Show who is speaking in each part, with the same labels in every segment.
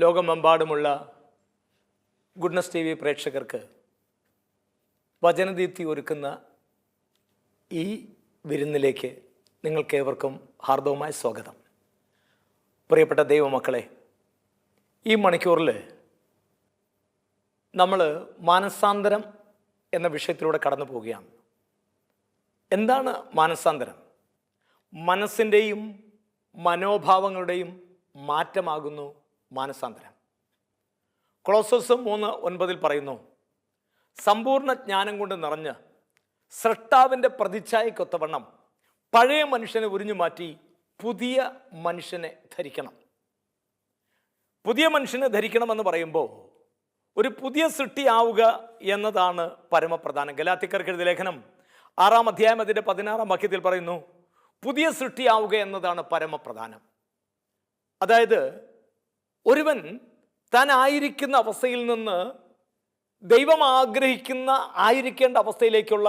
Speaker 1: ലോകമെമ്പാടുമുള്ള goodness T V പ്രേക്ഷകർക്ക് വചനദീപ്തി ഒരുക്കുന്ന ഈ വിരുന്നിലേക്ക് നിങ്ങൾക്കേവർക്കും ഹാർദവമായ സ്വാഗതം. പ്രിയപ്പെട്ട ദൈവമക്കളെ, ഈ മണിക്കൂറിൽ നമ്മൾ മാനസാന്തരം എന്ന വിഷയത്തിലൂടെ കടന്നു പോവുകയാണ്. എന്താണ് മാനസാന്തരം? മനസ്സിൻ്റെയും മനോഭാവങ്ങളുടെയും മാറ്റമാകുന്നു മാനസാന്തരം. കൊളോസ്സോസ് 3:9 പറയുന്നു, സമ്പൂർണ്ണ ജ്ഞാനം കൊണ്ട് നിറഞ്ഞ് സ്രഷ്ടാവിൻ്റെ പ്രതിച്ഛായക്കൊത്തവണ്ണം പഴയ മനുഷ്യനെ ഉരിഞ്ഞു മാറ്റി പുതിയ മനുഷ്യനെ ധരിക്കണം. പുതിയ മനുഷ്യനെ ധരിക്കണമെന്ന് പറയുമ്പോൾ ഒരു പുതിയ സൃഷ്ടിയാവുക എന്നതാണ് പരമപ്രധാനം. ഗലാത്യക്കാർക്ക് എഴുതിയ ലേഖനം 6-ാം അധ്യായം അതിൻ്റെ 16-ാം വാക്യത്തിൽ പറയുന്നു, പുതിയ സൃഷ്ടിയാവുക എന്നതാണ് പരമപ്രധാനം. അതായത് ഒരുവൻ താൻ ആയിരിക്കുന്ന അവസ്ഥയിൽ നിന്ന് ദൈവം ആയിരിക്കേണ്ട അവസ്ഥയിലേക്കുള്ള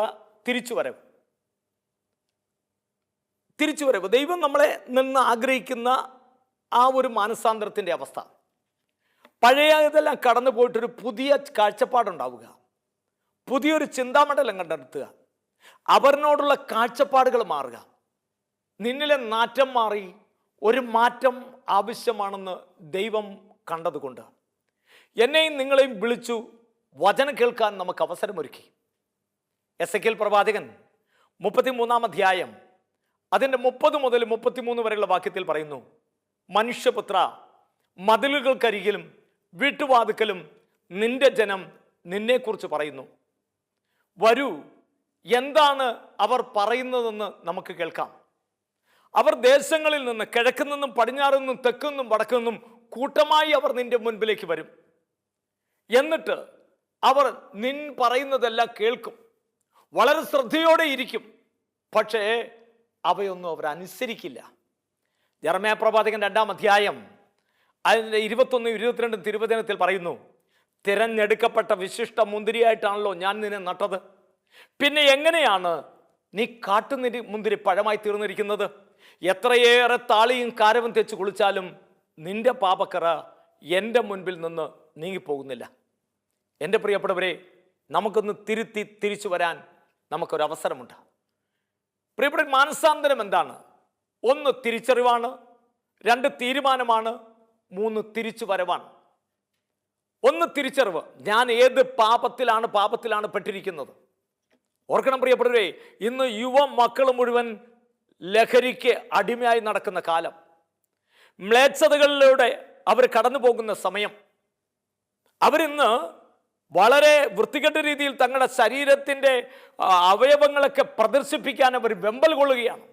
Speaker 1: തിരിച്ചുവരവ് ദൈവം നമ്മളെ നിന്ന് ആഗ്രഹിക്കുന്ന ആ ഒരു മാനസാന്തരത്തിൻ്റെ അവസ്ഥ. പഴയതെല്ലാം കടന്നു പോയിട്ടൊരു പുതിയ കാഴ്ചപ്പാടുണ്ടാവുക, പുതിയൊരു ചിന്താമണ്ഡലം കണ്ടെത്തുക, അവരിനോടുള്ള കാഴ്ചപ്പാടുകൾ മാറുക, നിന്നിലെ നാറ്റം മാറി ഒരു മാറ്റം ആവശ്യമാണെന്ന് ദൈവം കണ്ടതുകൊണ്ട് എന്നെയും നിങ്ങളെയും വിളിച്ചു വചനം കേൾക്കാൻ നമുക്ക് അവസരമൊരുക്കി. എസെക്കിയേൽ പ്രവാചകൻ 33-ാം അധ്യായം അതിൻ്റെ 30 മുതൽ 33 വരെയുള്ള വാക്യത്തിൽ പറയുന്നു, മനുഷ്യപുത്ര, മതിലുകൾക്കരികിലും വീട്ടുവാതുക്കലും നിന്റെ ജനം നിന്നെക്കുറിച്ച് പറയുന്നു. വരൂ, എന്താണ് അവർ പറയുന്നതെന്ന് നമുക്ക് കേൾക്കാം. അവർ ദേശങ്ങളിൽ നിന്ന്, കിഴക്ക് നിന്നും പടിഞ്ഞാറ് നിന്നും തെക്ക് നിന്നും വടക്ക് നിന്നും കൂട്ടമായി അവർ നിന്റെ മുൻപിലേക്ക് വരും. എന്നിട്ട് അവർ നിൻ പറയുന്നതെല്ലാം കേൾക്കും, വളരെ ശ്രദ്ധയോടെ ഇരിക്കും, പക്ഷേ അവയൊന്നും അവർ അനുസരിക്കില്ല. യെരമ്യാ പ്രവാചകൻ 2-ാം അധ്യായം അതിൻ്റെ 21-22 തിരുവചനത്തിൽ പറയുന്നു, തിരഞ്ഞെടുക്കപ്പെട്ട വിശിഷ്ട മുന്തിരിയായിട്ടാണല്ലോ ഞാൻ നിന്നെ നട്ടത്, പിന്നെ എങ്ങനെയാണ് നീ മുന്തിരി പഴമായി തീർന്നിരിക്കുന്നത്? എത്രയേറെ താളിയും കാരവും തെച്ച് കുളിച്ചാലും നിന്റെ പാപക്കറ എൻ്റെ മുൻപിൽ നിന്ന് നീങ്ങിപ്പോകുന്നില്ല. എൻ്റെ പ്രിയപ്പെട്ടവരെ, നമുക്കൊന്ന് തിരിച്ചു വരാൻ നമുക്കൊരവസരമുണ്ട്. പ്രിയപ്പെട്ട, മാനസാന്തരം എന്താണ്? 1 തിരിച്ചറിവാണ്, 2 തീരുമാനമാണ്, 3 തിരിച്ചു വരവാണ്. 1 തിരിച്ചറിവ്, ഞാൻ ഏത് പാപത്തിലാണ് പെട്ടിരിക്കുന്നത്. ഓർക്കണം പ്രിയപ്പെട്ടവരെ, ഇന്ന് യുവ മക്കൾ മുഴുവൻ ലഹരിക്ക് അടിമയായി നടക്കുന്ന കാലം, മ്ലേച്ഛതകളിലൂടെ അവർ കടന്നു പോകുന്ന സമയം. അവരിന്ന് വളരെ വൃത്തികെട്ട രീതിയിൽ തങ്ങളുടെ ശരീരത്തിൻ്റെ അവയവങ്ങളൊക്കെ പ്രദർശിപ്പിക്കാൻ അവർ വെമ്പൽ കൊള്ളുകയാണ്.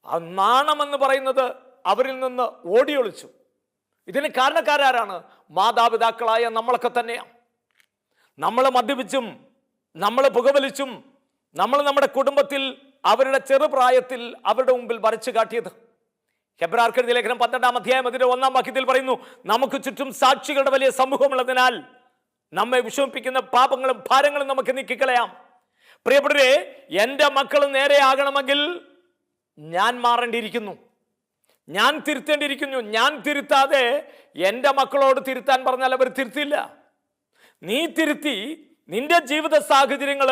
Speaker 1: ആ നാണമെന്ന് പറയുന്നത് അവരിൽ നിന്ന് ഓടിയൊളിച്ചു. ഇതിന് കാരണക്കാരാരാണ്? മാതാപിതാക്കളായ നമ്മളൊക്കെ തന്നെയാണ്. നമ്മൾ മദ്യപിച്ചും നമ്മൾ പുകവലിച്ചും നമ്മൾ നമ്മുടെ കുടുംബത്തിൽ അവരുടെ ചെറുപ്രായത്തിൽ അവരുടെ മുമ്പിൽ വരച്ചു കാട്ടിയത്. ഹെബ്രായർക്ക് എഴുതിയ ലേഖനം 12-ാം അധ്യായം അതിൻ്റെ 1-ാം വാക്യത്തിൽ പറയുന്നു, നമുക്ക് ചുറ്റും സാക്ഷികളുടെ വലിയ സമൂഹമുള്ളതിനാൽ നമ്മെ വിഷമിപ്പിക്കുന്ന പാപങ്ങളും ഭാരങ്ങളും നമുക്ക് നീക്കിക്കളയാം. പ്രിയപ്പെട്ടവരെ, എൻ്റെ മക്കൾ നേരെയാകണമെങ്കിൽ ഞാൻ മാറേണ്ടിയിരിക്കുന്നു, ഞാൻ തിരുത്തേണ്ടിയിരിക്കുന്നു. ഞാൻ തിരുത്താതെ എൻ്റെ മക്കളോട് തിരുത്താൻ പറഞ്ഞാൽ അവർ തിരുത്തില്ല. നീ തിരുത്തി നിന്റെ ജീവിത സാഹചര്യങ്ങൾ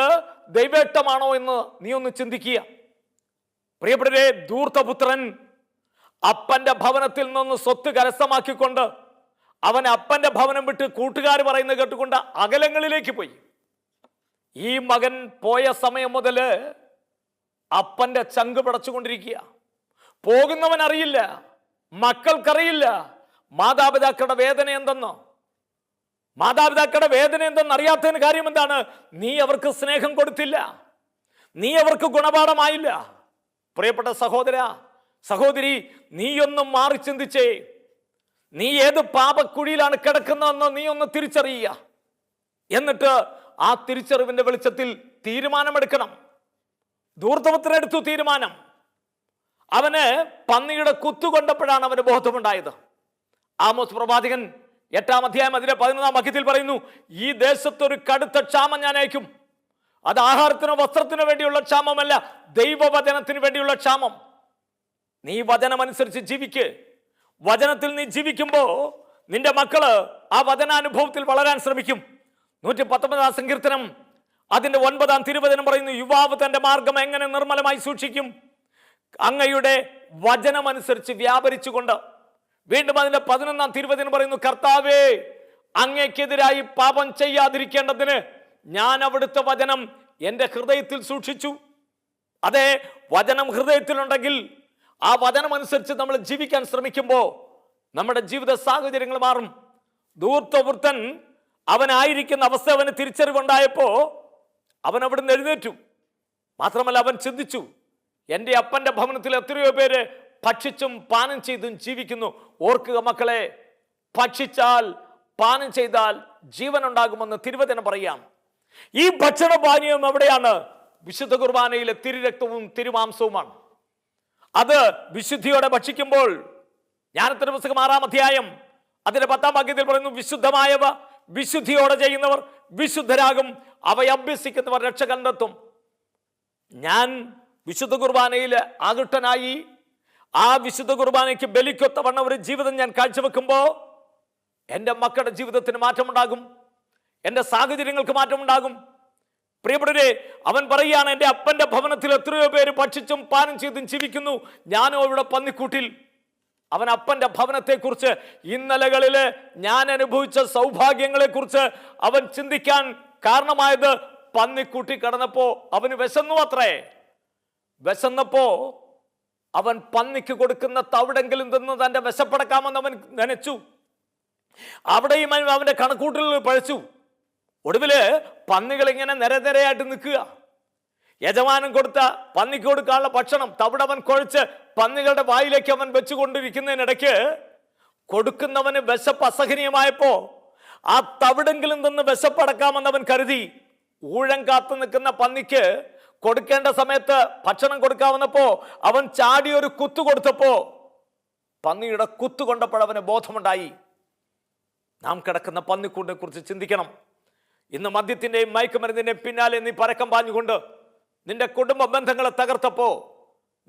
Speaker 1: ദൈവേഷ്ടമാണോ എന്ന് നീ ഒന്ന് ചിന്തിക്കുക. പ്രിയപ്പെട്ടവരെ, ധൂർത്തപുത്രൻ അപ്പന്റെ ഭവനത്തിൽ നിന്ന് സ്വത്ത് കരസ്ഥമാക്കിക്കൊണ്ട് അവൻ അപ്പന്റെ ഭവനം വിട്ട് കൂട്ടുകാർ പറയുന്നത് കേട്ടുകൊണ്ട് അകലങ്ങളിലേക്ക് പോയി. ഈ മകൻ പോയ സമയം മുതൽ അപ്പന്റെ ചങ്ക് പിടച്ചുകൊണ്ടിരിക്കുക. പോകുന്നവൻ അറിയില്ല, മക്കൾക്കറിയില്ല മാതാപിതാക്കളുടെ വേദന എന്തെന്ന്. മാതാപിതാക്കളുടെ വേദന എന്തെന്ന് അറിയാത്തതിന് കാര്യം എന്താണ്? നീ അവർക്ക് സ്നേഹം കൊടുത്തില്ല, നീ അവർക്ക് ഗുണപാഠമായില്ല. പ്രിയപ്പെട്ട സഹോദര, സഹോദരി, നീയൊന്നും മാറി ചിന്തിച്ചേ. നീ ഏത് പാപക്കുഴിയിലാണ് കിടക്കുന്നതെന്ന് നീ ഒന്ന് തിരിച്ചറിയുക. എന്നിട്ട് ആ തിരിച്ചറിവിന്റെ വെളിച്ചത്തിൽ തീരുമാനമെടുക്കണം. ധൂർത്തപുത്രൻ എടുത്തു തീരുമാനം. അവന് പന്നിയുടെ കുത്തുകൊണ്ടപ്പോഴാണ് അവന് ബോധമുണ്ടായത്. ആമോസ് പ്രവാചകൻ 8-ാം അധ്യായം അതിലെ 11-ാം വാക്യത്തിൽ പറയുന്നു, ഈ ദേശത്തൊരു കടുത്ത ക്ഷാമം ഞാൻ അയക്കും. അത് ആഹാരത്തിനോ വസ്ത്രത്തിനോ വേണ്ടിയുള്ള ക്ഷാമമല്ല, ദൈവവചനത്തിന് വേണ്ടിയുള്ള ക്ഷാമം. നീ വചനമനുസരിച്ച് ജീവിക്ക്. വചനത്തിൽ നീ ജീവിക്കുമ്പോൾ നിന്റെ മക്കള് ആ വചനാനുഭവത്തിൽ വളരാൻ ശ്രമിക്കും. 119 സങ്കീർത്തനം അതിന്റെ 9 തിരുവചനം പറയുന്നു, യുവാവ് തന്റെ മാർഗം എങ്ങനെ നിർമ്മലമായി സൂക്ഷിക്കും? അങ്ങയുടെ വചനമനുസരിച്ച് വ്യാപരിച്ചുകൊണ്ട്. വീണ്ടും അതിന്റെ 11 തിരുവചനം പറയുന്നു, കർത്താവേ, അങ്ങയ്ക്കെതിരായി പാപം ചെയ്യാതിരിക്കേണ്ടതിന് ഞാൻ അവിടുത്തെ വചനം എൻ്റെ ഹൃദയത്തിൽ സൂക്ഷിച്ചു. അതെ, വചനം ഹൃദയത്തിലുണ്ടെങ്കിൽ ആ വചനം അനുസരിച്ച് നമ്മൾ ജീവിക്കാൻ ശ്രമിക്കുമ്പോൾ നമ്മുടെ ജീവിത സാഹചര്യങ്ങൾ മാറും. ധൂർത്തവൃത്തൻ അവനായിരിക്കുന്ന അവസ്ഥ അവന് തിരിച്ചറിവുണ്ടായപ്പോ അവൻ അവിടുന്ന് എഴുന്നേറ്റു. മാത്രമല്ല, അവൻ ചിന്തിച്ചു, എൻ്റെ അപ്പൻ്റെ ഭവനത്തിൽ എത്രയോ പേര് ഭക്ഷിച്ചും പാനം ചെയ്തും ജീവിക്കുന്നു. ഓർക്കുക മക്കളെ, ഭക്ഷിച്ചാൽ പാനം ചെയ്താൽ ജീവൻ ഉണ്ടാകുമെന്ന് തിരുവചനം പറയാം. ഈ ഭക്ഷണപാനീയം എവിടെയാണ്? വിശുദ്ധ കുർബാനയിലെ തിരുരക്തവും തിരുമാംസവുമാണ്. അത് വിശുദ്ധിയോടെ ഭക്ഷിക്കുമ്പോൾ, ജ്ഞാനത്തിന്റെ പുസ്തകം 6-ാം അധ്യായം അതിന്റെ 10-ാം വാക്യത്തിൽ പറയുന്നു, വിശുദ്ധമായവ വിശുദ്ധിയോടെ ചെയ്യുന്നവർ വിശുദ്ധരാകും, അവയെ അഭ്യസിക്കുന്നവർ രക്ഷ കണ്ടെത്തും. ഞാൻ വിശുദ്ധ കുർബാനയിൽ ആകൃഷ്ടനായി ആ വിശുദ്ധ കുർബാനയ്ക്ക് ബലിക്കൊത്തവണ്ണ ഒരു ജീവിതം ഞാൻ കാഴ്ചവെക്കുമ്പോൾ എൻ്റെ മക്കളുടെ ജീവിതത്തിന് മാറ്റമുണ്ടാകും, എൻ്റെ സാഹചര്യങ്ങൾക്ക് മാറ്റമുണ്ടാകും. പ്രിയപ്പെട്ടവരെ, അവൻ പറയുകയാണ്, എൻ്റെ അപ്പൻ്റെ ഭവനത്തിൽ എത്രയോ പേര് ഭക്ഷിച്ചും പാനം ചെയ്തും ജീവിക്കുന്നു, ഞാനോ ഇവിടെ പന്നിക്കൂട്ടിൽ. അവൻ അപ്പൻ്റെ ഭവനത്തെക്കുറിച്ച്, ഇന്നലകളില് ഞാൻ അനുഭവിച്ച സൗഭാഗ്യങ്ങളെക്കുറിച്ച് അവൻ ചിന്തിക്കാൻ കാരണമായത് പന്നിക്കൂട്ടി കടന്നപ്പോ അവന് വിശന്നു അത്രേ. വിശന്നപ്പോ അവൻ പന്നിക്ക് കൊടുക്കുന്ന തവിടെങ്കിലും തിന്ന് തൻ്റെ വിശപ്പടക്കാമെന്ന് അവൻ നനച്ചു. അവിടെയും അവന്റെ കണക്കൂട്ടലുകൾ പഴച്ചു. ഒടുവില് പന്നികൾ ഇങ്ങനെ നിരനിരയായിട്ട് നിൽക്കുക. യജമാനൻ കൊടുത്ത പന്നിക്ക് കൊടുക്കാനുള്ള ഭക്ഷണം തവിടവൻ കുഴച്ച് പന്നികളുടെ വായിലേക്ക് അവൻ വെച്ചുകൊണ്ടിരിക്കുന്നതിനിടയ്ക്ക് കൊടുക്കുന്നവന് വിശപ്പ് അസഹനീയമായപ്പോ ആ തവിടെങ്കിലും നിന്ന് വിശപ്പടക്കാമെന്ന് അവൻ കരുതി. ഊഴം കാത്തു നിൽക്കുന്ന പന്നിക്ക് കൊടുക്കേണ്ട സമയത്ത് ഭക്ഷണം കൊടുക്കാവുന്നപ്പോ അവൻ ചാടി ഒരു കുത്തു കൊടുത്തപ്പോ പന്നിയുടെ കുത്തു കൊണ്ടപ്പോഴവന് ബോധമുണ്ടായി. നാം കിടക്കുന്ന പന്നിക്കൂടിനെ കുറിച്ച് ചിന്തിക്കണം. ഇന്ന് മദ്യത്തിന്റെയും മയക്കുമരുന്നിന്റെയും പിന്നാലെ നീ പരക്കം പാഞ്ഞുകൊണ്ട് നിന്റെ കുടുംബ ബന്ധങ്ങളെ തകർത്തപ്പോ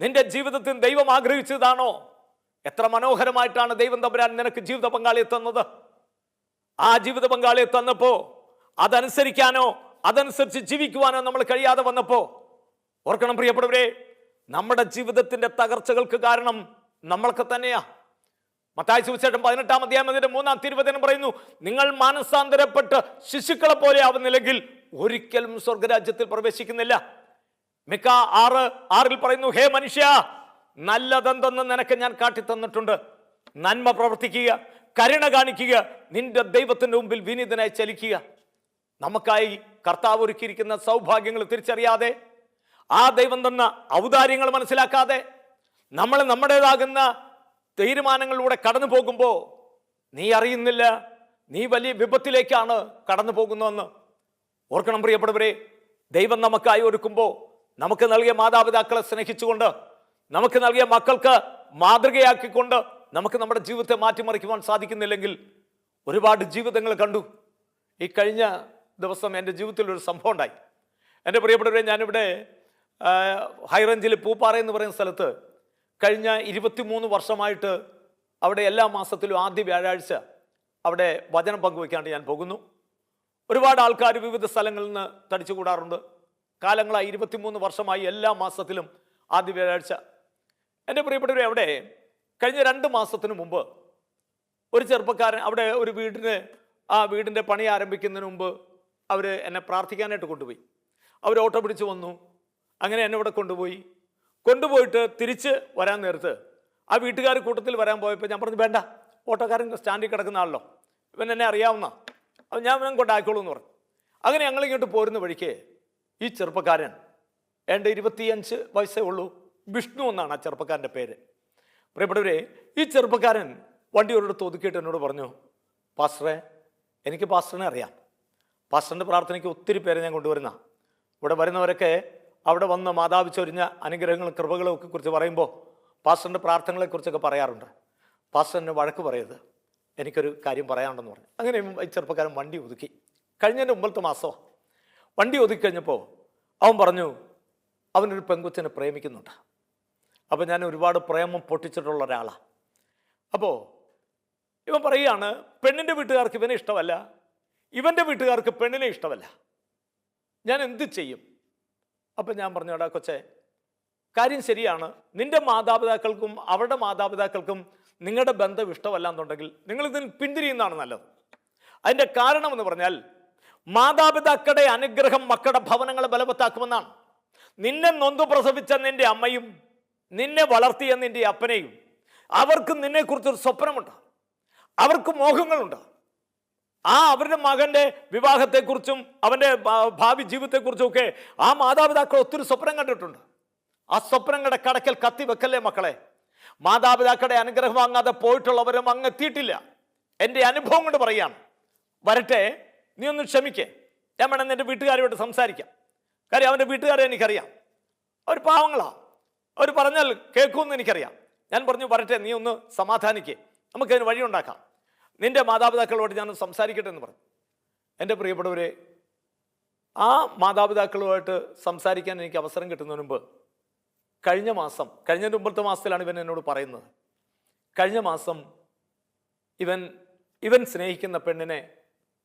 Speaker 1: നിന്റെ ജീവിതത്തിൽ ദൈവം ആഗ്രഹിച്ചതാണോ? എത്ര മനോഹരമായിട്ടാണ് ദൈവം തമ്പുരാൻ നിനക്ക് ജീവിത പങ്കാളിയെ തന്നത്. ആ ജീവിത പങ്കാളിയെ തന്നപ്പോ അതനുസരിക്കാനോ അതനുസരിച്ച് ജീവിക്കുവാനോ നമ്മൾ കഴിയാതെ വന്നപ്പോ, ഓർക്കണം പ്രിയപ്പെട്ടവരെ, നമ്മുടെ ജീവിതത്തിന്റെ തകർച്ചകൾക്ക് കാരണം നമ്മൾക്ക് തന്നെയാ. മത്തായി സുവിശേഷം 18-ാം അധ്യായം 3-ാം തിരുവചനം പറയുന്നു, നിങ്ങൾ മാനസാന്തരപ്പെട്ട് ശിശുക്കളെ പോലെ ആവുന്നില്ലെങ്കിൽ ഒരിക്കലും സ്വർഗരാജ്യത്തിൽ പ്രവേശിക്കുന്നില്ല. മിക്ക 6:6 പറയുന്നു, ഹേ മനുഷ്യ, നല്ലതെന്തെന്ന് നിനക്ക് ഞാൻ കാട്ടിത്തന്നിട്ടുണ്ട്. നന്മ പ്രവർത്തിക്കുക, കരുണ കാണിക്കുക, നിന്റെ ദൈവത്തിന്റെ മുമ്പിൽ വിനീതനായി ചലിക്കുക. നമുക്കായി കർത്താവ് ഒരുക്കിയിരിക്കുന്ന സൗഭാഗ്യങ്ങൾ തിരിച്ചറിയാതെ, ആ ദൈവം തന്ന ഔദാര്യങ്ങൾ മനസ്സിലാക്കാതെ, നമ്മൾ നമ്മുടേതാകുന്ന തീരുമാനങ്ങളിലൂടെ കടന്നു പോകുമ്പോൾ നീ അറിയുന്നില്ല നീ വലിയ വിപത്തിലേക്കാണ് കടന്നു പോകുന്നതെന്ന്. ഓർക്കണം പ്രിയപ്പെട്ടവരെ, ദൈവം നമുക്കായി ഒരുക്കുമ്പോൾ നമുക്ക് നൽകിയ മാതാപിതാക്കളെ സ്നേഹിച്ചുകൊണ്ട്, നമുക്ക് നൽകിയ മക്കൾക്ക് മാതൃകയാക്കിക്കൊണ്ട് നമുക്ക് നമ്മുടെ ജീവിതത്തെ മാറ്റിമറിക്കുവാൻ സാധിക്കുന്നില്ലെങ്കിൽ ഒരുപാട് ജീവിതങ്ങൾ കണ്ടു. ഈ കഴിഞ്ഞ ദിവസം എൻ്റെ ജീവിതത്തിൽ ഒരു സംഭവം ഉണ്ടായി. എൻ്റെ പ്രിയപ്പെട്ടവരെ, ഞാനിവിടെ ഹൈറേഞ്ചിൽ പൂപ്പാറ എന്ന് പറയുന്ന സ്ഥലത്ത് കഴിഞ്ഞ 23 വർഷമായിട്ട് അവിടെ എല്ലാ മാസത്തിലും ആദ്യ വ്യാഴാഴ്ച അവിടെ വചനം പങ്കുവയ്ക്കാണ്ട് ഞാൻ പോകുന്നു. ഒരുപാട് ആൾക്കാർ വിവിധ സ്ഥലങ്ങളിൽ നിന്ന് തടിച്ചു കൂടാറുണ്ട്. കാലങ്ങളായി 23 വർഷമായി എല്ലാ മാസത്തിലും ആദ്യ വ്യാഴാഴ്ച. എൻ്റെ പ്രിയപ്പെട്ടവരെ, അവിടെ കഴിഞ്ഞ 2 മാസത്തിന് മുമ്പ് ഒരു ചെറുപ്പക്കാരൻ അവിടെ ഒരു വീടിൻ്റെ പണി ആരംഭിക്കുന്നതിന് മുമ്പ് അവർ എന്നെ പ്രാർത്ഥിക്കാനായിട്ട് കൊണ്ടുപോയി. അവർ ഓട്ടോ പിടിച്ച് വന്നു. അങ്ങനെ എന്നെ ഇവിടെ കൊണ്ടുപോയിട്ട് തിരിച്ച് വരാൻ നേരത്ത് ആ വീട്ടുകാർ കൂട്ടത്തിൽ വരാൻ പോയപ്പോൾ ഞാൻ പറഞ്ഞു, വേണ്ട, ഓട്ടോക്കാരൻ സ്റ്റാൻഡിൽ കിടക്കുന്ന ആളല്ലോ, ഇവൻ എന്നെ അറിയാവുന്ന, അപ്പം ഞാൻ കൊണ്ടായിക്കോളൂ എന്ന് പറഞ്ഞു. അങ്ങനെ ഞങ്ങളിങ്ങോട്ട് പോരുന്ന വഴിക്ക് ഈ ചെറുപ്പക്കാരൻ, എൻ്റെ 25 വയസ്സേ ഉള്ളൂ, വിഷ്ണു എന്നാണ് ആ ചെറുപ്പക്കാരൻ്റെ പേര്. പ്രിയപ്പെട്ടവരെ, ഈ ചെറുപ്പക്കാരൻ വണ്ടി ഒരിടത്ത് ഒതുക്കിയിട്ട് എന്നോട് പറഞ്ഞു, പാസ്റ്ററെ, എനിക്ക് പാസ്റ്ററിനെ അറിയാം, പാസ്റ്ററിൻ്റെ പ്രാർത്ഥനയ്ക്ക് ഒത്തിരി പേരെ ഞാൻ കൊണ്ടുവരുന്ന, ഇവിടെ വരുന്നവരൊക്കെ അവിടെ വന്ന് മാതാവ് ചൊരിഞ്ഞ അനുഗ്രഹങ്ങളും കൃപകളും ഒക്കെ കുറിച്ച് പറയുമ്പോൾ പാസ്റ്ററിൻ്റെ പ്രാർത്ഥനകളെക്കുറിച്ചൊക്കെ പറയാറുണ്ട്. പാസ്റ്ററിന് വഴക്ക് പറയരുത്, എനിക്കൊരു കാര്യം പറയാനുണ്ടെന്ന് പറഞ്ഞു. അങ്ങനെ ഈ ചെറുപ്പക്കാരൻ വണ്ടി ഒതുക്കി. കഴിഞ്ഞതിൻ്റെ മുമ്പത്തെ മാസമോ വണ്ടി ഒതുക്കി കഴിഞ്ഞപ്പോൾ അവൻ പറഞ്ഞു, അവനൊരു പെങ്കൊച്ചിനെ പ്രേമിക്കുന്നുണ്ട്. അപ്പോൾ ഞാൻ ഒരുപാട് പ്രേമം പൊട്ടിച്ചിട്ടുള്ള ഒരാളാണ്. അപ്പോൾ ഇവൻ പറയുകയാണ് പെണ്ണിൻ്റെ വീട്ടുകാർക്ക് ഇവനെ ഇഷ്ടമല്ല, ഇവൻ്റെ വീട്ടുകാർക്ക് പെണ്ണിനെ ഇഷ്ടമല്ല, ഞാൻ എന്ത് ചെയ്യും? അപ്പം ഞാൻ പറഞ്ഞു, എടാ കൊച്ചേ, കാര്യം ശരിയാണ്, നിന്റെ മാതാപിതാക്കൾക്കും അവരുടെ മാതാപിതാക്കൾക്കും നിങ്ങളുടെ ബന്ധം ഇഷ്ടമല്ല എന്നുണ്ടെങ്കിൽ നിങ്ങൾ ഇതിൽ പിന്തിരിയുന്നതാണ് നല്ലത്. അതിൻ്റെ കാരണമെന്ന് പറഞ്ഞാൽ മാതാപിതാക്കളുടെ അനുഗ്രഹം മക്കളുടെ ഭവനങ്ങളെ ബലവത്താക്കുമെന്നാണ്. നിന്നെ നൊന്തു പ്രസവിച്ച നിന്റെ അമ്മയും നിന്നെ വളർത്തിയ നിന്റെ അപ്പനെയും അവർക്ക് നിന്നെക്കുറിച്ചൊരു സ്വപ്നമുണ്ട്, അവർക്ക് മോഹങ്ങളുണ്ട്. അവരുടെ മകൻ്റെ വിവാഹത്തെക്കുറിച്ചും അവൻ്റെ ഭാവി ജീവിതത്തെക്കുറിച്ചും ഒക്കെ ആ മാതാപിതാക്കൾ ഒത്തിരി സ്വപ്നം കണ്ടിട്ടുണ്ട്. ആ സ്വപ്നങ്ങളുടെ കടക്കൽ കത്തി വെക്കല്ലേ മക്കളെ. മാതാപിതാക്കളുടെ അനുഗ്രഹം വാങ്ങാതെ പോയിട്ടുള്ളവരും അങ്ങ് എത്തിയിട്ടില്ല. എൻ്റെ അനുഭവം കൊണ്ട് പറയാം. വരട്ടെ, നീ ഒന്ന് ക്ഷമിക്കേ, ഞാൻ വേണം എൻ്റെ വീട്ടുകാരുമായിട്ട് സംസാരിക്കാം. കാര്യം അവൻ്റെ വീട്ടുകാരെ എനിക്കറിയാം, അവർ പാവങ്ങളാണ്, അവർ പറഞ്ഞാൽ കേൾക്കുമെന്ന് എനിക്കറിയാം. ഞാൻ പറഞ്ഞു, വരട്ടെ, നീ ഒന്ന് സമാധാനിക്കേ, നമുക്കതിന് വഴിയുണ്ടാക്കാം, നിന്റെ മാതാപിതാക്കളോട് ഞാൻ സംസാരിക്കട്ടെ എന്ന് പറഞ്ഞു. എൻ്റെ പ്രിയപ്പെട്ടവരെ, ആ മാതാപിതാക്കളുമായിട്ട് സംസാരിക്കാൻ എനിക്ക് അവസരം കിട്ടുന്നതിന് മുമ്പ് കഴിഞ്ഞ മുമ്പത്തെ മാസത്തിലാണ് ഇവൻ എന്നോട് പറയുന്നത്. കഴിഞ്ഞ മാസം ഇവൻ സ്നേഹിക്കുന്ന പെണ്ണിനെ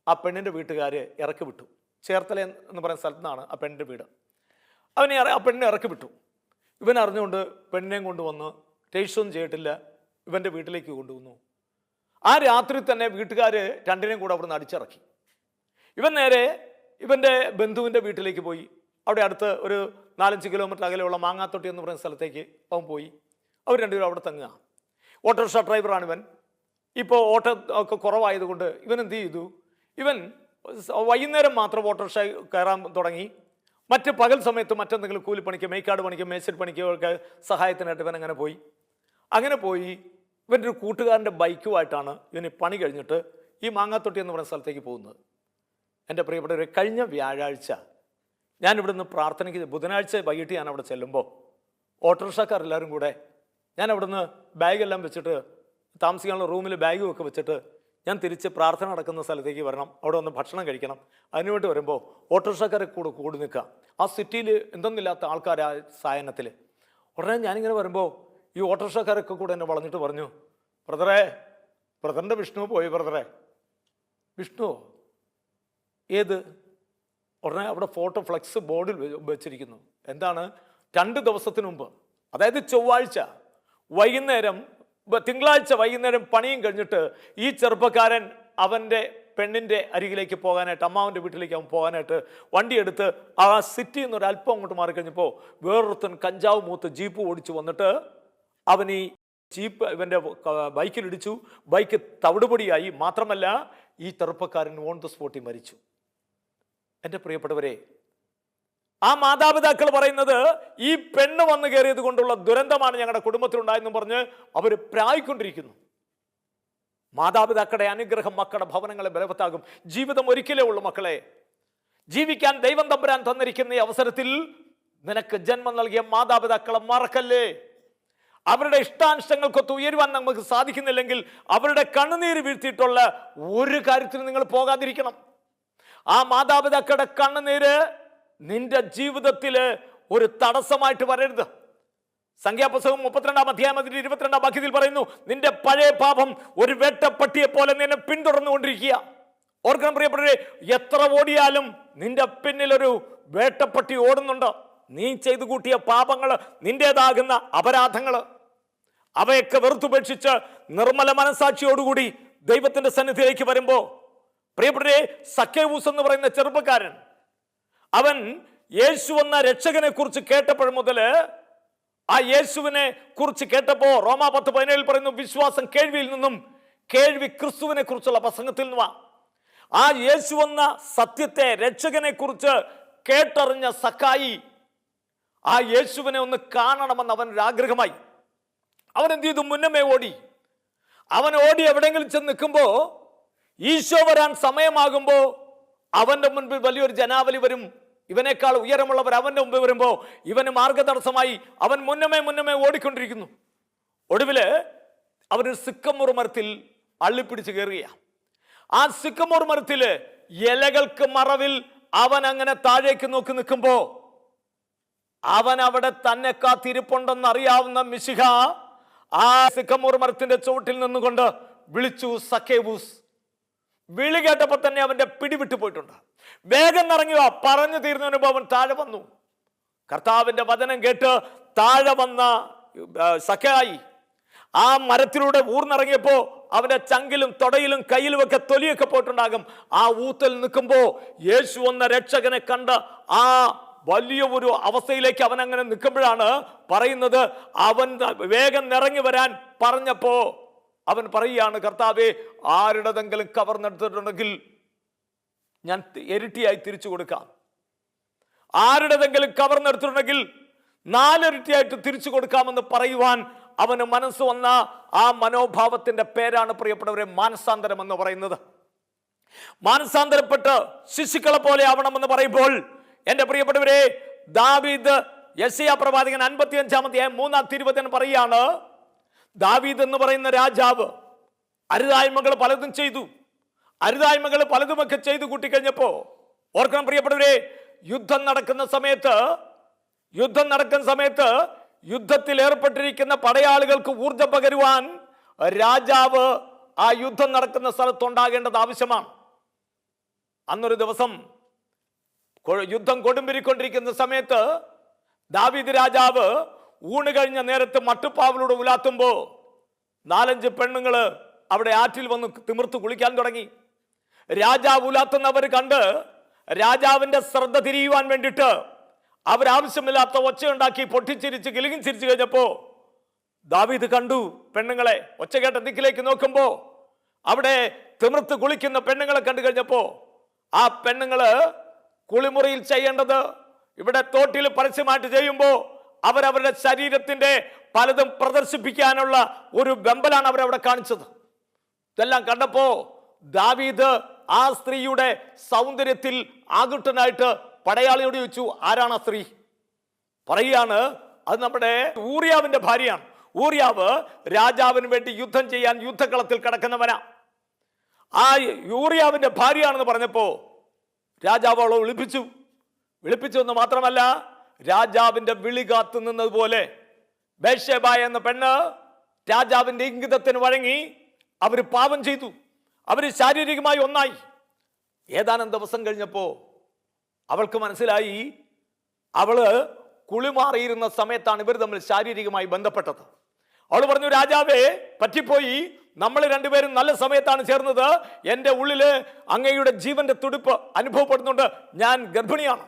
Speaker 1: ആ പെണ്ണിൻ്റെ വീട്ടുകാർ ഇറക്കി വിട്ടു. ചേർത്തല എന്ന് പറയുന്ന സ്ഥലത്തു നിന്നാണ് ആ പെണ്ണിൻ്റെ വീട്. ആ പെണ്ണിനെ ഇറക്കി വിട്ടു. ഇവൻ അറിഞ്ഞുകൊണ്ട് പെണ്ണിനെയും കൊണ്ടുവന്ന് രജിസ്റ്ററൊന്നും ചെയ്തിട്ടില്ല, ഇവൻ്റെ വീട്ടിലേക്ക് കൊണ്ടുവന്നു. ആ രാത്രി തന്നെ വീട്ടുകാർ രണ്ടിനെയും കൂടെ അവിടെ നിന്ന് അടിച്ചിറക്കി. ഇവൻ നേരെ ഇവൻ്റെ ബന്ധുവിൻ്റെ വീട്ടിലേക്ക് പോയി. അവിടെ അടുത്ത് ഒരു 4-5 കിലോമീറ്റർ അകലെയുള്ള മാങ്ങാത്തൊട്ടി എന്ന് പറയുന്ന സ്ഥലത്തേക്ക് അവൻ പോയി. അവർ രണ്ടുപേരും അവിടെ തങ്ങുക. ഓട്ടോറിക്ഷ ഡ്രൈവറാണ് ഇവൻ. ഇപ്പോൾ ഓട്ടോ ഒക്കെ കുറവായതുകൊണ്ട് ഇവൻ എന്ത് ചെയ്തു, ഇവൻ വൈകുന്നേരം മാത്രം ഓട്ടോറിക്ഷ കയറാൻ തുടങ്ങി. മറ്റ് പകൽ സമയത്ത് മറ്റെന്തെങ്കിലും കൂലിപ്പണിക്ക്, മേയ്ക്കാട് പണിക്ക്, മേച്ചിൽ പണിക്കോ ഒക്കെ സഹായത്തിനായിട്ട് ഇവൻ അങ്ങനെ പോയി ഇവൻ്റെ ഒരു കൂട്ടുകാരൻ്റെ ബൈക്കുമായിട്ടാണ് ഇവന് പണി കഴിഞ്ഞിട്ട് ഈ മാങ്ങാത്തൊട്ടി എന്ന് പറയുന്ന സ്ഥലത്തേക്ക് പോകുന്നത്. എൻ്റെ പ്രിയപ്പെട്ടവരെ, കഴിഞ്ഞ വ്യാഴാഴ്ച ഞാൻ ഇവിടുന്ന് പ്രാർത്ഥനയ്ക്ക്, ബുധനാഴ്ച വൈകിട്ട് ഞാൻ അവിടെ ചെല്ലുമ്പോൾ ഓട്ടോറിക്ഷക്കാരെല്ലാവരും കൂടെ ഞാൻ അവിടുന്ന് ബാഗെല്ലാം വെച്ചിട്ട്, താമസിക്കാനുള്ള റൂമിൽ ബാഗും ഒക്കെ വെച്ചിട്ട് ഞാൻ തിരിച്ച് പ്രാർത്ഥന നടക്കുന്ന സ്ഥലത്തേക്ക് വരണം, അവിടെ വന്ന് ഭക്ഷണം കഴിക്കണം. അതിനുവേണ്ടി വരുമ്പോൾ ഓട്ടോറിക്ഷക്കാരെ കൂടി നിൽക്കുക. ആ സിറ്റിയിൽ എന്തെന്നില്ലാത്ത ആൾക്കാർ ആ സായനത്തിൽ. ഉടനെ ഞാനിങ്ങനെ വരുമ്പോൾ ഈ ഓട്ടോറിക്ഷക്കാരൊക്കെ കൂടെ എന്നെ വളഞ്ഞിട്ട് പറഞ്ഞു, ബ്രദറിൻ്റെ വിഷ്ണു പോയി ബ്രദറെ. വിഷ്ണുവോ? ഏത്? ഉടനെ അവിടെ ഫോട്ടോ ഫ്ലെക്സ് ബോർഡിൽ വെച്ചിരിക്കുന്നു. എന്താണ്? 2 ദിവസത്തിന് മുമ്പ്, അതായത് ചൊവ്വാഴ്ച വൈകുന്നേരം, തിങ്കളാഴ്ച വൈകുന്നേരം പണിയും കഴിഞ്ഞിട്ട് ഈ ചെറുപ്പക്കാരൻ അവൻ്റെ പെണ്ണിൻ്റെ അരികിലേക്ക് പോകാനായിട്ട്, അമ്മാവൻ്റെ വീട്ടിലേക്ക് അവൻ പോകാനായിട്ട് വണ്ടിയെടുത്ത് ആ സിറ്റിയിൽ നിന്ന് ഒരല്പം അങ്ങോട്ട് മാറിക്കഴിഞ്ഞപ്പോൾ വേറൊരുത്തൻ കഞ്ചാവ് മൂത്ത് ജീപ്പ് ഓടിച്ചു വന്നിട്ട് അവൻ ഈ ജീപ്പ് ഇവൻ്റെ ബൈക്കിലിടിച്ചു. ബൈക്ക് തവിടുപൊടിയായി. മാത്രമല്ല, ഈ ചെറുപ്പക്കാരൻ ഓൺ ദ സ്പോട്ടിൽ മരിച്ചു. എൻ്റെ പ്രിയപ്പെട്ടവരെ, ആ മാതാപിതാക്കൾ പറയുന്നത് ഈ പെണ്ണ് വന്നു കയറിയത് കൊണ്ടുള്ള ദുരന്തമാണ് ഞങ്ങളുടെ കുടുംബത്തിലുണ്ടായെന്നും പറഞ്ഞ് അവർ പ്രായിക്കൊണ്ടിരിക്കുന്നു. മാതാപിതാക്കളുടെ അനുഗ്രഹം മക്കളുടെ ഭവനങ്ങളെ ബലവത്താകും. ജീവിതം ഒരിക്കലേ ഉള്ളൂ മക്കളെ. ജീവിക്കാൻ ദൈവം തമ്പുരാൻ തന്നിരിക്കുന്ന ഈ അവസരത്തിൽ നിനക്ക് ജന്മം നൽകിയ മാതാപിതാക്കളെ മറക്കല്ലേ. അവരുടെ ഇഷ്ടാനിഷ്ടങ്ങൾക്കൊത്ത് ഉയരുവാൻ നമുക്ക് സാധിക്കുന്നില്ലെങ്കിൽ അവരുടെ കണ്ണുനീര് വീഴ്ത്തിയിട്ടുള്ള ഒരു കാര്യത്തിന് നിങ്ങൾ പോകാതിരിക്കണം. ആ മാതാപിതാക്കളുടെ കണ്ണുനീര് നിന്റെ ജീവിതത്തിൽ ഒരു തടസ്സമായിട്ട് വരരുത്. സംഖ്യാപുസ്തകം 32-ാം അധ്യായം 22-ാം വാക്യത്തിൽ പറയുന്നു, നിന്റെ പഴയ പാപം ഒരു വേട്ടപ്പട്ടിയെ പോലെ നിന്നെ പിന്തുടർന്നുകൊണ്ടിരിക്കുക. ഓർക്കണം പ്രിയപ്പെട്ടവരെ, എത്ര ഓടിയാലും നിന്റെ പിന്നിലൊരു വേട്ടപ്പട്ടി ഓടുന്നുണ്ട്. നീ ചെയ്തു കൂട്ടിയ പാപങ്ങൾ, നിന്റേതാകുന്ന അപരാധങ്ങൾ, അവയൊക്കെ വെറുത്തുപേക്ഷിച്ച് നിർമ്മല മനസാക്ഷിയോടുകൂടി ദൈവത്തിന്റെ സന്നിധിയിലേക്ക് വരുമ്പോൾ, പ്രിയപ്പെട്ടവരെ, സക്കേവൂസ് എന്ന് പറയുന്ന ചെറുപ്പക്കാരൻ, അവൻ യേശു എന്ന രക്ഷകനെ കുറിച്ച് കേട്ടപ്പോൾ മുതൽ, ആ യേശുവിനെ കുറിച്ച് കേട്ടപ്പോ റോമാ 10:17 പറയുന്നു, വിശ്വാസം കേൾവിയിൽ നിന്നും, കേൾവി ക്രിസ്തുവിനെ കുറിച്ചുള്ള പ്രസംഗത്തിൽ നിന്നുവാ. ആ യേശു എന്ന സത്യത്തെ, രക്ഷകനെ കുറിച്ച് കേട്ടറിഞ്ഞ സക്കായി ആ യേശുവിനെ ഒന്ന് കാണണമെന്ന് അവനൊരാഗ്രഹമായി. അവൻ എന്ത് ചെയ്തു? മുന്നമേ ഓടി. അവൻ ഓടി എവിടെയെങ്കിലും ചെന്ന് നിൽക്കുമ്പോൾ, ഈശോ വരാൻ സമയമാകുമ്പോൾ അവന്റെ മുൻപിൽ വലിയൊരു ജനാവലി വരും. ഇവനേക്കാൾ ഉയരമുള്ളവർ അവന്റെ മുമ്പിൽ വരുമ്പോൾ ഇവന് മാർഗതടസ്സമായി അവൻ മുന്നമേ ഓടിക്കൊണ്ടിരിക്കുന്നു. ഒടുവില് അവനൊരു സിക്കമൂർ മരത്തിൽ അള്ളിപ്പിടിച്ച് കയറുകയാണ്. ആ സിക്കമൂർ മരത്തില് ഇലകൾക്ക് മറവിൽ അവൻ അങ്ങനെ താഴേക്ക് നോക്കി നിൽക്കുമ്പോ, അവൻ അവിടെ തന്നെ കാത്തിരിപ്പുണ്ടെന്ന് അറിയാവുന്ന മിശിഹ ആ സിക്കമൂർ മരത്തിന്റെ ചുവട്ടിൽ നിന്നുകൊണ്ട് വിളിച്ചു സക്കേവൂസ്. വിളി കേട്ടപ്പോൾ തന്നെ അവന്റെ പിടിവിട്ടു പോയിട്ടുണ്ട്. വേഗം ഇറങ്ങുക, പറഞ്ഞു തീർന്നതിന് മുമ്പ് അവൻ താഴെ വന്നു. കർത്താവിന്റെ വചനം കേട്ട് താഴെ വന്ന സഖായി ആ മരത്തിലൂടെ ഊർന്നിറങ്ങിയപ്പോ അവന്റെ ചങ്കിലും തൊടയിലും കയ്യിലുമൊക്കെ തൊലിയൊക്കെ പോയിട്ടുണ്ടാകും. ആ ഊത്തിൽ നിൽക്കുമ്പോ യേശു എന്ന രക്ഷകനെ കണ്ട് ആ വലിയ ഒരു അവസ്ഥയിലേക്ക് അവൻ അങ്ങനെ നിൽക്കുമ്പോഴാണ് പറയുന്നത്, അവൻ വേഗം ഇറങ്ങി വരാൻ പറഞ്ഞപ്പോ അവൻ പറയുകയാണ്, കർത്താവേ, ആരുടെതെങ്കിലും കവർന്നെടുത്തിട്ടുണ്ടെങ്കിൽ ഞാൻ ഇരട്ടിയായി തിരിച്ചു കൊടുക്കാം. ആരുടെതെങ്കിലും കവർന്നെടുത്തിട്ടുണ്ടെങ്കിൽ 4 ഇരട്ടിയായിട്ട് തിരിച്ചു കൊടുക്കാമെന്ന് പറയുവാൻ അവന് മനസ്സ് വന്ന ആ മനോഭാവത്തിന്റെ പേരാണ് പ്രിയപ്പെട്ടവരെ മാനസാന്തരം എന്ന് പറയുന്നത്. മാനസാന്തരപ്പെട്ട് ശിശുക്കളെ പോലെ ആവണമെന്ന് പറയുമ്പോൾ എന്റെ പ്രിയപ്പെട്ടവരെ, ദാവീദ് യെശയ്യാ പ്രവാചകൻ 55-ാം അധ്യായം 3-ാം തിരുവചനം പറയാണ്, ദാവീദ് എന്ന് പറയുന്ന രാജാവ് അരുതായ്മകൾ പലതും ചെയ്തു. അരുതായ്മകൾ പലതുമൊക്കെ ചെയ്തു കൂട്ടിക്കഴിഞ്ഞപ്പോ, ഓർക്കണം പ്രിയപ്പെട്ടവരെ, യുദ്ധം നടക്കുന്ന സമയത്ത് യുദ്ധത്തിൽ ഏർപ്പെട്ടിരിക്കുന്ന പടയാളികൾക്ക് ഊർജം പകരുവാൻ രാജാവ് ആ യുദ്ധം നടക്കുന്ന സ്ഥലത്തുണ്ടാകേണ്ടത് ആവശ്യമാണ്. അന്നൊരു ദിവസം യുദ്ധം കൊടുമ്പിരിക്കൊണ്ടിരിക്കുന്ന സമയത്ത് ദാവീദ് രാജാവ് ഊണ് കഴിഞ്ഞ നേരത്ത് മട്ടുപ്പാവിലൂടെ ഉലാത്തുമ്പോ 4-5 പെണ്ണുങ്ങള് അവിടെ ആറ്റിൽ വന്ന് തിമിർത്ത് കുളിക്കാൻ തുടങ്ങി. രാജാവ് ഉലാത്തുന്നവർ കണ്ട് രാജാവിന്റെ ശ്രദ്ധ തിരിയുവാൻ വേണ്ടിയിട്ട് അവരാവശ്യമില്ലാത്ത ഒച്ചയുണ്ടാക്കി പൊട്ടിച്ചിരിച്ച് കിലുങ്ങി ചിരിച്ചു കഴിഞ്ഞപ്പോ ദാവീദ് കണ്ടു പെണ്ണുങ്ങളെ. ഒച്ച കേട്ട ദിക്കിലേക്ക് നോക്കുമ്പോ അവിടെ തിമിർത്ത് കുളിക്കുന്ന പെണ്ണുങ്ങളെ കണ്ടു കഴിഞ്ഞപ്പോ ആ പെണ്ണുങ്ങള് കുളിമുറിയിൽ ചെയ്യേണ്ടത് ഇവിടെ തോട്ടിൽ പരസ്യമായിട്ട് ചെയ്യുമ്പോ അവരവരുടെ ശരീരത്തിന്റെ പലതും പ്രദർശിപ്പിക്കാനുള്ള ഒരു വെമ്പലാണ് അവരവിടെ കാണിച്ചത്. ഇതെല്ലാം കണ്ടപ്പോ ദാവീദ് ആ സ്ത്രീയുടെ സൗന്ദര്യത്തിൽ ആകുട്ടനായിട്ട് പടയാളിയോട് ചോദിച്ചു, ആരാണ് ആ സ്ത്രീ? പറയുകയാണ്, അത് നമ്മുടെ ഊറിയാവിന്റെ ഭാര്യയാണ്. ഊറിയാവ് രാജാവിന് വേണ്ടി യുദ്ധം ചെയ്യാൻ യുദ്ധക്കളത്തിൽ കിടക്കുന്നവനാ. ആ യൂറിയാവിന്റെ ഭാര്യയാണെന്ന് പറഞ്ഞപ്പോ രാജാവ് അവളെ വിളിപ്പിച്ചു എന്ന് മാത്രമല്ല, രാജാവിന്റെ വിളി കാത്തു നിന്നതുപോലെ ബത്ശേബ എന്ന പെണ്ണ് രാജാവിന്റെ ഇംഗിതത്തിന് വഴങ്ങി അവര് പാപം ചെയ്തു. അവര് ശാരീരികമായി ഒന്നായി. ഏതാനും ദിവസം കഴിഞ്ഞപ്പോ അവൾക്ക് മനസ്സിലായി, അവള് കുളിമാറിയിരുന്ന സമയത്താണ് ഇവർ തമ്മിൽ ശാരീരികമായി ബന്ധപ്പെട്ടത്. അവൾ പറഞ്ഞു, രാജാവേ, പറ്റിപ്പോയി, നമ്മൾ രണ്ടുപേരും നല്ല സമയത്താണ് ചേർന്നത്. എൻ്റെ ഉള്ളില് അങ്ങയുടെ ജീവന്റെ തുടിപ്പ് അനുഭവപ്പെടുന്നുണ്ട്, ഞാൻ ഗർഭിണിയാണ്.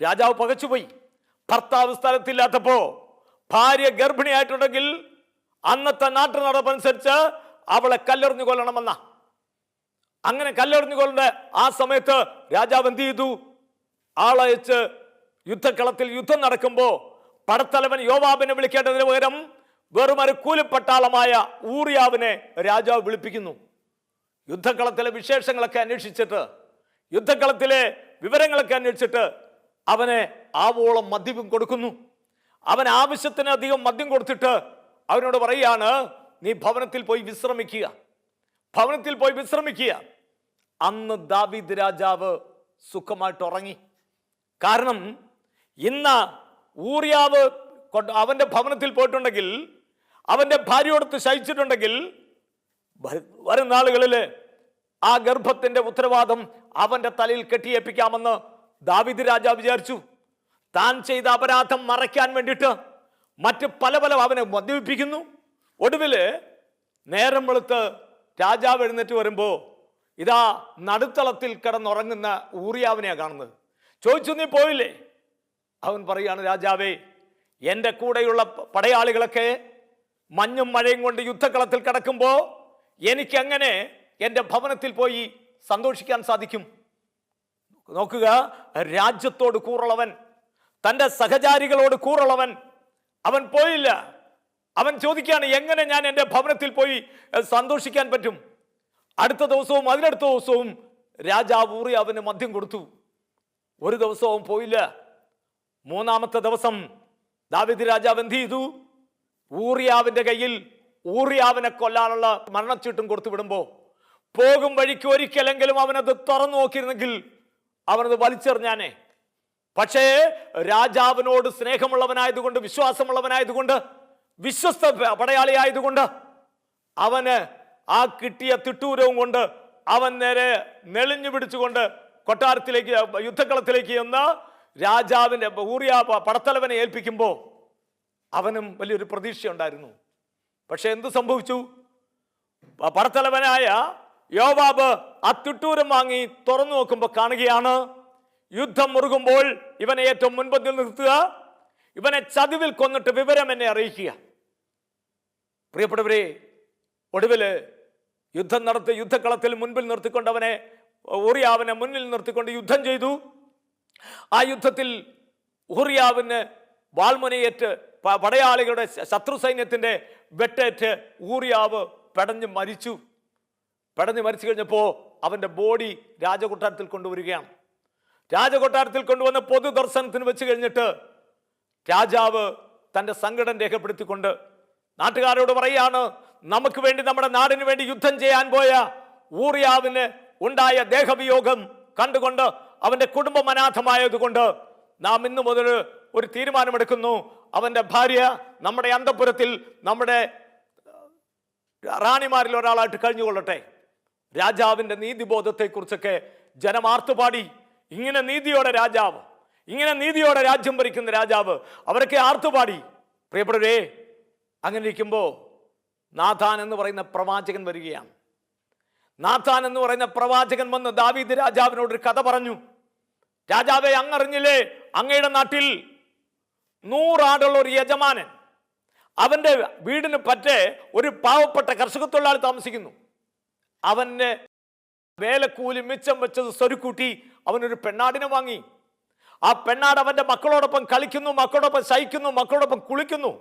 Speaker 1: രാജാവ് പകച്ചുപോയി. ഭർത്താവ് സ്ഥലത്തില്ലാത്തപ്പോ ഭാര്യ ഗർഭിണിയായിട്ടുണ്ടെങ്കിൽ അന്നത്തെ നാട്ടു നടപ്പനുസരിച്ച് അവളെ കല്ലെറിഞ്ഞു കൊല്ലണമെന്ന. അങ്ങനെ കല്ലെറിഞ്ഞു കൊല്ലേണ്ട ആ സമയത്ത് രാജാവ് എന്ത് ചെയ്തു? ആളയച്ച് യുദ്ധക്കളത്തിൽ യുദ്ധം നടക്കുമ്പോ പടത്തലവൻ യോവാബിനെ വിളിക്കേണ്ടതിന് പകരം വെറുമൊരു കൂലിപ്പട്ടാളമായ ഊറിയാവിനെ രാജാവ് വിളിപ്പിക്കുന്നു. യുദ്ധക്കളത്തിലെ വിശേഷങ്ങളൊക്കെ അന്വേഷിച്ചിട്ട്, യുദ്ധക്കളത്തിലെ വിവരങ്ങളൊക്കെ അന്വേഷിച്ചിട്ട് അവനെ ആവോളം മദ്യം കൊടുക്കുന്നു. അവൻ ആവശ്യത്തിന് അധികം മദ്യം കൊടുത്തിട്ട് അവനോട് പറയുകയാണ്, നീ ഭവനത്തിൽ പോയി വിശ്രമിക്കുക. അന്ന് ദാവീദ് രാജാവ് സുഖമായിട്ട് ഉറങ്ങി. കാരണം ഇന്ന് ഊറിയാവ് അവന്റെ ഭവനത്തിൽ പോയിട്ടുണ്ടെങ്കിൽ, അവന്റെ ഭാര്യയോടൊത്ത് ശയിച്ചിട്ടുണ്ടെങ്കിൽ, വരും നാളുകളിൽ ആ ഗർഭത്തിന്റെ ഉത്തരവാദം അവന്റെ തലയിൽ കെട്ടിയേൽപ്പിക്കാമെന്ന് ദാവീദ് രാജാവ് വിചാരിച്ചു. താൻ ചെയ്ത അപരാധം മറയ്ക്കാൻ വേണ്ടിയിട്ട് മറ്റ് പല അവനെ മദ്യപിപ്പിക്കുന്നു. ഒടുവില് നേരം വെളുത്ത് രാജാവ് എഴുന്നേറ്റ് വരുമ്പോ ഇതാ നടുത്തളത്തിൽ കിടന്നുറങ്ങുന്ന ഊറിയാവിനെയാ കാണുന്നത്. ചോദിച്ചു, നീ പോയില്ലേ? അവൻ പറയാണ്, രാജാവേ, എൻ്റെ കൂടെയുള്ള പടയാളികളൊക്കെ മഞ്ഞും മഴയും കൊണ്ട് യുദ്ധക്കളത്തിൽ കിടക്കുമ്പോ എനിക്ക് എങ്ങനെ എൻ്റെ ഭവനത്തിൽ പോയി സന്തോഷിക്കാൻ സാധിക്കും? നോക്കുക, രാജ്യത്തോട് കൂറുള്ളവൻ, തൻ്റെ സഹചാരികളോട് കൂറുള്ളവൻ, അവൻ പോയില്ല. അവൻ ചോദിക്കുകയാണ്, എങ്ങനെ ഞാൻ എൻ്റെ ഭവനത്തിൽ പോയി സന്തോഷിക്കാൻ പറ്റും? അടുത്ത ദിവസവും അതിനടുത്ത ദിവസവും രാജാവ് ഊറിയാവിന് മദ്യം കൊടുത്തു. ഒരു ദിവസവും പോയില്ല. മൂന്നാമത്തെ ദിവസം ദാവീദ് രാജാവ് എന്ത് ചെയ്തു? ഊറിയാവിന്റെ കയ്യിൽ ഊറിയാവിനെ കൊല്ലാനുള്ള മരണച്ചീട്ടും കൊടുത്തു വിടുമ്പോ, പോകും വഴിക്ക് ഒരിക്കലെങ്കിലും അവനത് തുറന്നു നോക്കിയിരുന്നെങ്കിൽ അവനത് വലിച്ചെറിഞ്ഞാനെ. പക്ഷേ രാജാവിനോട് സ്നേഹമുള്ളവനായതുകൊണ്ട്, വിശ്വാസമുള്ളവനായതുകൊണ്ട്, വിശ്വസ്ത പടയാളിയായതുകൊണ്ട് അവന് ആ കിട്ടിയ തിട്ടൂരവും കൊണ്ട് അവൻ നേരെ നെളിഞ്ഞു പിടിച്ചുകൊണ്ട് കൊട്ടാരത്തിലേക്ക് യുദ്ധക്കളത്തിലേക്ക് എന്ന് രാജാവിൻ്റെ ഊറിയ പടത്തലവനെ ഏൽപ്പിക്കുമ്പോൾ അവനും വലിയൊരു പ്രതീക്ഷയുണ്ടായിരുന്നു. പക്ഷെ എന്ത് സംഭവിച്ചു? പടത്തലവനായ യോവാബ് ആ തിട്ടൂരം വാങ്ങി തുറന്നു നോക്കുമ്പോൾ കാണുകയാണ്, യുദ്ധം മുറുകുമ്പോൾ ഇവനെ ഏറ്റവും മുൻപന്തിൽ നിർത്തുക, ഇവനെ ചതിവിൽ കൊന്നിട്ട് വിവരം എന്നെ അറിയിക്കുക. പ്രിയപ്പെട്ടവരെ, ഒടുവിൽ യുദ്ധം നടത്തി യുദ്ധക്കളത്തിൽ മുൻപിൽ നിർത്തിക്കൊണ്ട് ഊറിയാവിനെ മുന്നിൽ നിർത്തിക്കൊണ്ട് യുദ്ധം ചെയ്തു. ആ യുദ്ധത്തിൽ ഊറിയാവിന് വാൾമുനയേറ്റ് പടയാളികളുടെ ശത്രു സൈന്യത്തിന്റെ വെട്ടേറ്റ് ഊറിയാവ് പെടഞ്ഞു മരിച്ചു കഴിഞ്ഞപ്പോൾ അവന്റെ ബോഡി രാജകൊട്ടാരത്തിൽ കൊണ്ടുവരികയാണ്. രാജകൊട്ടാരത്തിൽ കൊണ്ടുവന്ന് പൊതു ദർശനത്തിന് വെച്ച് കഴിഞ്ഞിട്ട് രാജാവ് തന്റെ സങ്കടം രേഖപ്പെടുത്തിക്കൊണ്ട് നാട്ടുകാരോട് പറയാണ്, നമുക്ക് വേണ്ടി, നമ്മുടെ നാടിന് വേണ്ടി യുദ്ധം ചെയ്യാൻ പോയ ഊറിയാവിന് ഉണ്ടായ ദേഹവിയോഗം കണ്ടുകൊണ്ട് അവന്റെ കുടുംബം അനാഥമായതുകൊണ്ട് നാം ഇന്നു മുതൽ ഒരു തീരുമാനമെടുക്കുന്നു. അവന്റെ ഭാര്യ നമ്മുടെ അന്തഃപുരത്തിൽ നമ്മുടെ റാണിമാരിൽ ഒരാളായിട്ട് കഴിഞ്ഞുകൊള്ളട്ടെ. രാജാവിന്റെ നീതിബോധത്തെക്കുറിച്ചൊക്കെ ജനം ആർത്തുപാടി. ഇങ്ങനെ നീതിയോടെ രാജാവ്, ഇങ്ങനെ നീതിയോടെ രാജ്യം ഭരിക്കുന്ന രാജാവ്, അവരൊക്കെ ആർത്തുപാടി. പ്രിയപ്പെട്ടവരേ, അങ്ങനെ ഇരിക്കുമ്പോൾ നാഥാൻ എന്ന് പറയുന്ന പ്രവാചകൻ വരികയാണ്. നാഥാൻ എന്ന് പറയുന്ന പ്രവാചകൻ വന്ന് ദാവീദ് രാജാവിനോട് ഒരു കഥ പറഞ്ഞു. രാജാവെ, അങ്ങറിഞ്ഞില്ലേ, അങ്ങയുടെ നാട്ടിൽ 100 ആടുള്ള ഒരു യജമാനൻ, അവന്റെ വീടിന് പറ്റേ ഒരു പാവപ്പെട്ട കർഷക തൊഴിലാളി താമസിക്കുന്നു. അവന്റെ വേലക്കൂലി മിച്ചം വെച്ചത് സ്വരുക്കൂട്ടി അവനൊരു പെണ്ണാടിനെ വാങ്ങി. ആ പെണ്ണാട് അവന്റെ മക്കളോടൊപ്പം കളിക്കുന്നു, മക്കളോടൊപ്പം ശയിക്കുന്നു, മക്കളോടൊപ്പം കുളിക്കുന്നു.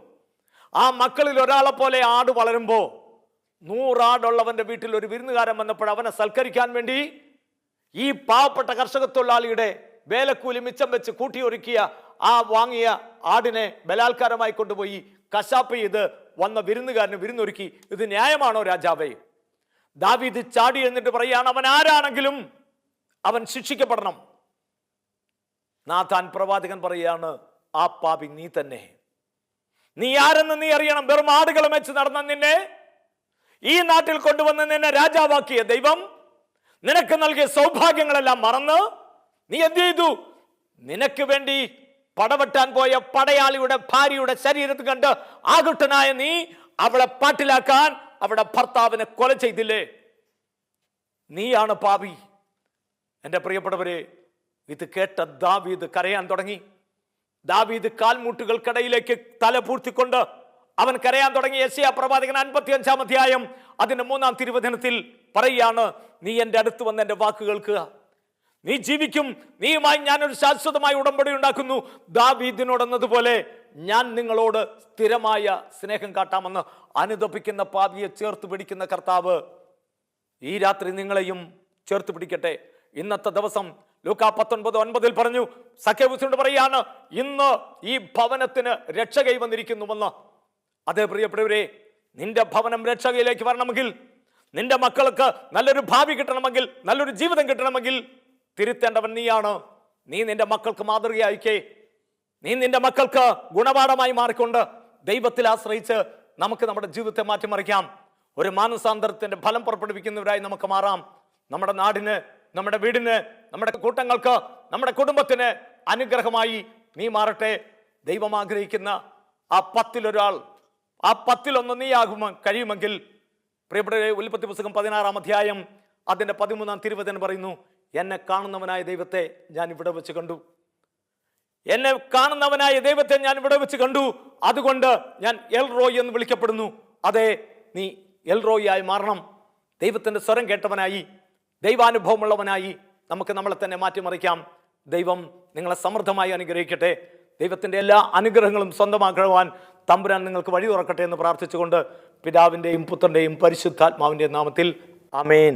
Speaker 1: ആ മക്കളിൽ ഒരാളെ പോലെ ആട് വളരുമ്പോ 100 ആടുള്ളവന്റെ വീട്ടിൽ ഒരു വിരുന്നുകാരൻ വന്നപ്പോൾ അവനെ സൽക്കരിക്കാൻ വേണ്ടി ഈ പാവപ്പെട്ട കർഷക തൊഴിലാളിയുടെ വേലക്കൂലി മിച്ചം വെച്ച് കൂട്ടിയൊരുക്കിയ ആ വാങ്ങിയ ആടിനെ ബലാത്കാരമായി കൊണ്ടുപോയി കശാപ്പ് ചെയ്ത് വന്ന വിരുന്നുകാരന് വിരുന്നൊരുക്കി. ഇത് ന്യായമാണോ രാജാവേ? ദാവീദ് ചാടി എന്നിട്ട് പറയാണ്, അവൻ ആരാണെങ്കിലും അവൻ ശിക്ഷിക്കപ്പെടണം. നാഥാൻ പ്രവാചകൻ പറയാണ്, ആ പാപി നീ തന്നെ. നീ ആരെന്ന് നീ അറിയണം. വെറും ആടുകളെ വെച്ച് നടന്ന നിന്നെ ഈ നാട്ടിൽ കൊണ്ടുവന്ന് നിന്നെ രാജാവാക്കിയ ദൈവം നിനക്ക് നൽകിയ സൗഭാഗ്യങ്ങളെല്ലാം മറന്ന് നീ എന്ത് ചെയ്തു? നിനക്ക് വേണ്ടി പടവെട്ടാൻ പോയ പടയാളിയുടെ ഭാര്യയുടെ ശരീരത്തിൽ കണ്ട് ആകുട്ടനായ നീ അവളെ പാട്ടിലാക്കാൻ അവളുടെ ഭർത്താവിനെ കൊല ചെയ്തില്ലേ? നീയാണ് പാപി. എൻ്റെ പ്രിയപ്പെട്ടവരെ, ഇത് കേട്ട ദാവീദ് കരയാൻ തുടങ്ങി. ദാവീദ് കാൽമുട്ടുകൾക്കിടയിലേക്ക് തല പൂഴ്ത്തിക്കൊണ്ട് അവൻ കരയാൻ തുടങ്ങി. യെശയ്യാ പ്രവാചകൻ 55-ാം അധ്യായം അതിന്റെ 3-ാം തിരുവചനത്തിൽ പറയുകയാണ്, നീ എൻ്റെ അടുത്ത് വന്ന് എൻ്റെ വാക്ക് കേൾക്കുക, നീ ജീവിക്കും, നീയുമായി ഞാനൊരു ശാശ്വതമായ ഉടമ്പടി ഉണ്ടാക്കുന്നു. ദാവീദിനോടെന്നതുപോലെ ഞാൻ നിങ്ങളോട് സ്ഥിരമായ സ്നേഹം കാട്ടാമെന്ന് അനുതപിക്കുന്ന പാപിയെ ചേർത്ത് പിടിക്കുന്ന കർത്താവ് ഈ രാത്രി നിങ്ങളെയും ചേർത്ത് പിടിക്കട്ടെ. ഇന്നത്തെ ദിവസം ലൂക്കാ 19:9 പറഞ്ഞു, സഖ്യവൂസിനോട് പറയാണ്, ഇന്ന് ഈ ഭവനത്തിന് രക്ഷകൈ വന്നിരിക്കുന്നുവെന്ന്. അതേ പ്രിയപ്പെട്ടവരെ, നിന്റെ ഭവനം രക്ഷകയിലേക്ക് വരണമെങ്കിൽ, നിന്റെ മക്കൾക്ക് നല്ലൊരു ഭാവി കിട്ടണമെങ്കിൽ, നല്ലൊരു ജീവിതം കിട്ടണമെങ്കിൽ തിരുത്തേണ്ടവൻ നീയാണ്. നീ നിന്റെ മക്കൾക്ക് മാതൃകയായിക്കേ. നീ നിന്റെ മക്കൾക്ക് ഗുണപാഠമായി മാറിക്കൊണ്ട് ദൈവത്തിൽ ആശ്രയിച്ച് നമുക്ക് നമ്മുടെ ജീവിതത്തെ മാറ്റിമറിക്കാം. ഒരു മാനസാന്തരത്തിന്റെ ഫലം പുറപ്പെടുവിക്കുന്നവരായി നമുക്ക് മാറാം. നമ്മുടെ നാടിന്, നമ്മുടെ വീടിന്, നമ്മുടെ കൂട്ടങ്ങൾക്ക്, നമ്മുടെ കുടുംബത്തിന് അനുഗ്രഹമായി നീ മാറട്ടെ. ദൈവം ആഗ്രഹിക്കുന്ന ആ 10-ൽ ഒരാൾ, ആ 10-ൽ ഒന്ന് നീ കഴിയുമെങ്കിൽ പ്രിയപ്പെട്ട ഉൽപ്പത്തി പുസ്തകം 16-ാം അധ്യായം അതിന്റെ 13-ാം തിരുവചനം പറയുന്നു, എന്നെ കാണുന്നവനായ ദൈവത്തെ ഞാൻ ഇവിടെ വെച്ച് കണ്ടു. എന്നെ കാണുന്നവനായ ദൈവത്തെ ഞാൻ ഇവിടെ വെച്ച് കണ്ടു. അതുകൊണ്ട് ഞാൻ എൽറോയ് എന്ന് വിളിക്കപ്പെടുന്നു. അതെ, നീ എൽറോയായി മാറണം. ദൈവത്തിന്റെ സ്വരം കേട്ടവനായി, ദൈവാനുഭവമുള്ളവനായി നമുക്ക് നമ്മളെ തന്നെ മാറ്റിമറിക്കാം. ദൈവം നിങ്ങളെ സമൃദ്ധമായി അനുഗ്രഹിക്കട്ടെ. ദൈവത്തിന്റെ എല്ലാ അനുഗ്രഹങ്ങളും സ്വന്തമാക്കുവാൻ തമ്പുരാൻ നിങ്ങൾക്ക് വഴി തുറക്കട്ടെ എന്ന് പ്രാർത്ഥിച്ചുകൊണ്ട് പിതാവിൻ്റെയും പുത്രൻ്റെയും പരിശുദ്ധാത്മാവിൻ്റെയും നാമത്തിൽ ആമേൻ.